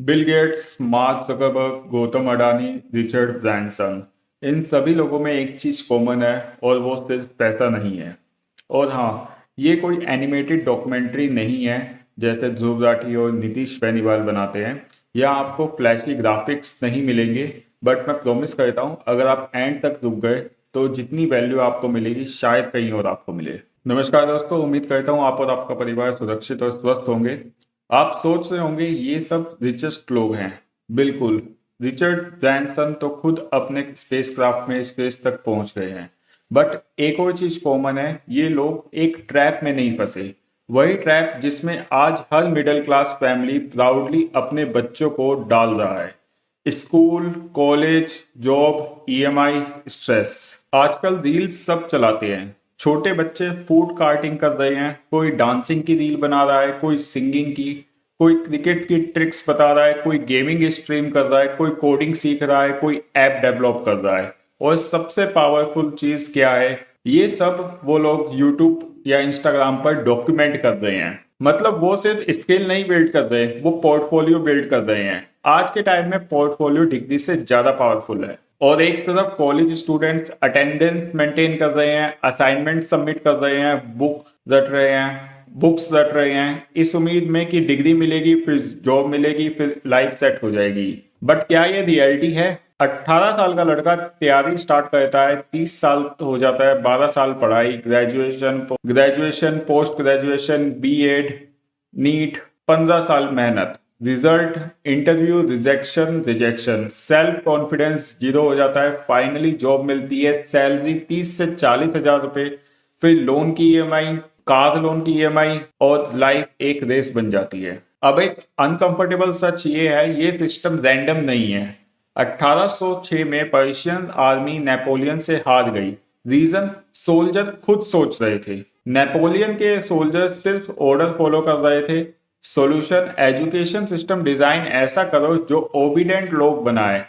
Bill Gates, Mark Zuckerberg, Gautam Adani, Richard Branson, इन सभी लोगों में एक चीज कॉमन है और वो सिर्फ पैसा नहीं है। और हाँ, ये कोई एनिमेटेड डॉक्यूमेंट्री नहीं है जैसे ध्रुव राठी और नीतीश बेनीवाल बनाते हैं। यहाँ आपको फ्लैशी ग्राफिक्स नहीं मिलेंगे, बट मैं प्रॉमिस करता हूँ अगर आप एंड तक रुक गए तो जितनी वैल्यू आपको मिलेगी शायद कहीं और आपको मिले। नमस्कार दोस्तों, उम्मीद करता हूँ आप और आपका परिवार सुरक्षित और स्वस्थ होंगे। आप सोच रहे होंगे ये सब रिचेस्ट लोग हैं। बिल्कुल, रिचर्ड ब्रैंसन तो खुद अपने स्पेसक्राफ्ट में स्पेस तक पहुंच गए हैं। बट एक और चीज कॉमन है, ये लोग एक ट्रैप में नहीं फंसे। वही ट्रैप जिसमें आज हर मिडिल क्लास फैमिली प्राउडली अपने बच्चों को डाल रहा है। School, college, job, EMI, stress. आजकल रील्स सब चलाते हैं। छोटे बच्चे फूड कार्टिंग कर रहे हैं, कोई डांसिंग की रील बना रहा है, कोई सिंगिंग की, कोई क्रिकेट की ट्रिक्स बता रहा है, कोई गेमिंग स्ट्रीम कर रहा है, कोई कोडिंग सीख रहा है, कोई ऐप डेवलप कर रहा है। और सबसे पावरफुल चीज क्या है, ये सब वो लोग यूट्यूब या इंस्टाग्राम पर डॉक्यूमेंट कर रहे हैं। मतलब वो सिर्फ स्किल नहीं बिल्ड कर रहे, वो पोर्टफोलियो बिल्ड कर रहे हैं। आज के टाइम में पोर्टफोलियो डिग्री से ज्यादा पावरफुल है। और एक तरफ कॉलेज स्टूडेंट्स अटेंडेंस मेंटेन कर रहे हैं, असाइनमेंट सबमिट कर रहे हैं, बुक्स रट रहे हैं इस उम्मीद में कि डिग्री मिलेगी, फिर जॉब मिलेगी, फिर लाइफ सेट हो जाएगी। बट क्या ये रियलिटी है? 18 साल का लड़का तैयारी स्टार्ट करता है, 30 साल हो जाता है, 12 साल पढ़ाई, graduation, post graduation, BEd, NEET, 15 साल मेहनत, result, interview, rejection, self confidence zero हो जाता है। फाइनली जॉब मिलती है, सैलरी 30 से 40 हजार रुपए, फिर लोन की ईएमआई, कार लोन की ईएमआई, और लाइफ एक रेस बन जाती है। अब एक अनकंफर्टेबल सच ये है, ये सिस्टम रैंडम नहीं है। 1806 में पर्शियन आर्मी नेपोलियन से हार गई। रीजन, सोल्जर खुद सोच रहे थे। नेपोलियन के सोल्जर सिर्फ ऑर्डर फॉलो कर रहे थे। सॉल्यूशन, एजुकेशन सिस्टम डिजाइन ऐसा करो जो ओबीडेंट लोग बनाए।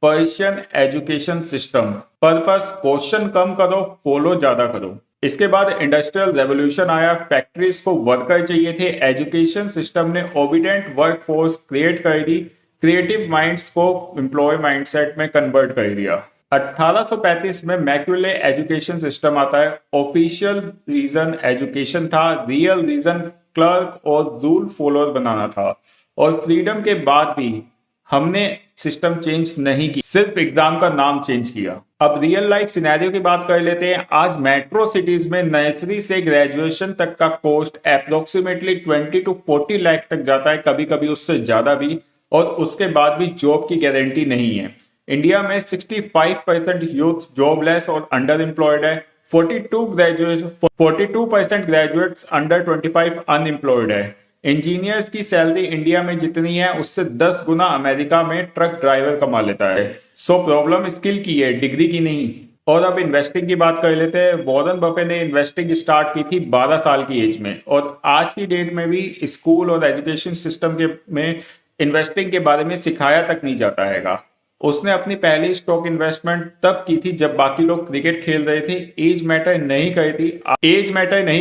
Persian education system. Purpose, question कम करो, फॉलो ज्यादा करो। इसके बाद इंडस्ट्रियल रेवोल्यूशन आया, फैक्ट्रीज को वर्कर चाहिए थे। एजुकेशन सिस्टम ने ओबीडेंट वर्कफोर्स क्रिएट कर दी, क्रिएटिव माइंड्स को एम्प्लॉय माइंडसेट में कन्वर्ट कर दिया। 1835 में मैक्यूले एजुकेशन सिस्टम आता है। ऑफिशियल रीजन एजुकेशन था, रियल रीजन क्लर्क और रूल फॉलोअर बनाना था। और फ्रीडम के बाद भी हमने सिस्टम चेंज नहीं की, सिर्फ एग्जाम का नाम चेंज किया। अब रियल लाइफ सिनेरियो की बात कर लेते हैं। आज मेट्रो सिटीज में नर्सरी से ग्रेजुएशन तक का कॉस्ट अप्रोक्सीमेटली 20 to 40 लाख तक जाता है, कभी कभी उससे ज्यादा भी। और उसके बाद भी जॉब की गारंटी नहीं है। इंडिया में 65% यूथ जॉबलेस और अंडर एम्प्लॉयड है। 42% ग्रेजुएट्स अंडर 25 अनएम्प्लॉयड है। इंजीनियर्स की सैलरी इंडिया में जितनी है उससे 10 गुना अमेरिका में ट्रक ड्राइवर कमा लेता है। सो प्रॉब्लम स्किल की है, डिग्री की नहीं। और अब इन्वेस्टिंग की बात कर लेते हैं। वॉरेन बफे ने इन्वेस्टिंग स्टार्ट की थी 12 साल की एज में, और आज की डेट में भी स्कूल और एजुकेशन सिस्टम के में इन्वेस्टिंग के बारे में सिखाया तक नहीं जाता हैगा। उसने अपनी पहली स्टॉक इन्वेस्टमेंट तब की थी जब बाकी लोग क्रिकेट खेल रहे थे। एज मैटर नहीं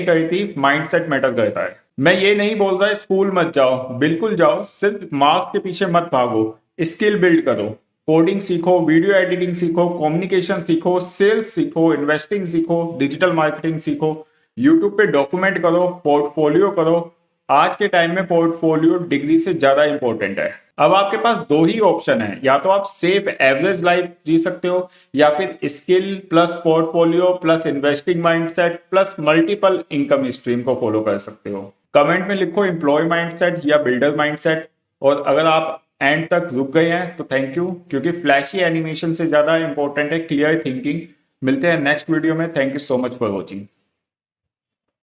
करी थी, माइंडसेट मैटर करता है। मैं ये नहीं बोल रहा स्कूल मत जाओ, बिल्कुल जाओ, सिर्फ मार्क्स के पीछे मत भागो। स्किल बिल्ड करो, कोडिंग सीखो, वीडियो एडिटिंग सीखो, कम्युनिकेशन सीखो, सेल्स सीखो, इन्वेस्टिंग सीखो, डिजिटल मार्केटिंग सीखो, यूट्यूब पे डॉक्यूमेंट करो, पोर्टफोलियो करो। आज के टाइम में पोर्टफोलियो डिग्री से ज्यादा इंपॉर्टेंट है। अब आपके पास दो ही ऑप्शन है, या तो आप सेफ एवरेज लाइफ जी सकते हो, या फिर skill plus portfolio plus investing mindset plus multiple income stream को फॉलो कर सकते हो। कमेंट में लिखो एम्प्लॉय माइंडसेट या बिल्डर माइंडसेट। और अगर आप एंड तक रुक गए हैं तो थैंक यू, क्योंकि फ्लैशी एनिमेशन से ज्यादा इंपॉर्टेंट है क्लियर थिंकिंग। मिलते हैं नेक्स्ट वीडियो में। Thank you so much for watching.